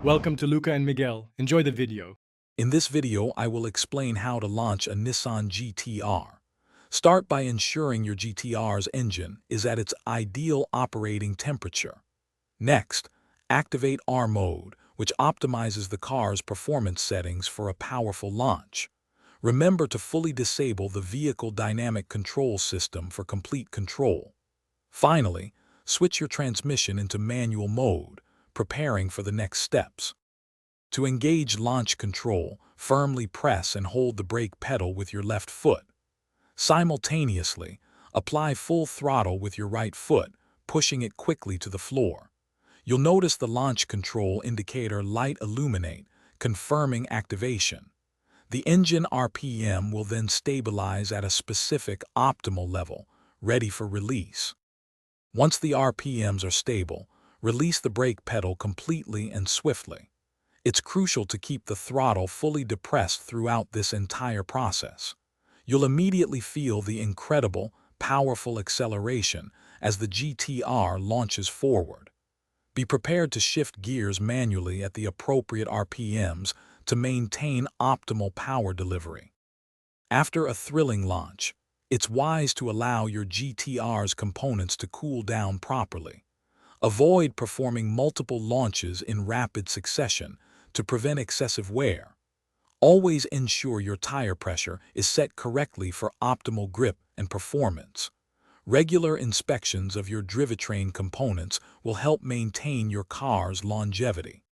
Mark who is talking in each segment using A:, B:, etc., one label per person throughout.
A: Welcome to Luca and Miguel. Enjoy the video.
B: In this video, I will explain how to launch a Nissan GT-R. Start by ensuring your GT-R's engine is at its ideal operating temperature. Next, activate R mode, which optimizes the car's performance settings for a powerful launch. Remember to fully disable the vehicle dynamic control system for complete control. Finally, switch your transmission into manual mode, preparing for the next steps. To engage launch control, firmly press and hold the brake pedal with your left foot. Simultaneously, apply full throttle with your right foot, pushing it quickly to the floor. You'll notice the launch control indicator light illuminate, confirming activation. The engine RPM will then stabilize at a specific optimal level, ready for release. Once the RPMs are stable, release the brake pedal completely and swiftly. It's crucial to keep the throttle fully depressed throughout this entire process. You'll immediately feel the incredible, powerful acceleration as the GT-R launches forward. Be prepared to shift gears manually at the appropriate RPMs to maintain optimal power delivery. After a thrilling launch, it's wise to allow your GT-R's components to cool down properly. Avoid performing multiple launches in rapid succession to prevent excessive wear. Always ensure your tire pressure is set correctly for optimal grip and performance. Regular inspections of your drivetrain components will help maintain your car's longevity.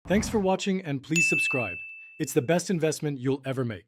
A: Thanks for watching and please subscribe. It's the best investment you'll ever make.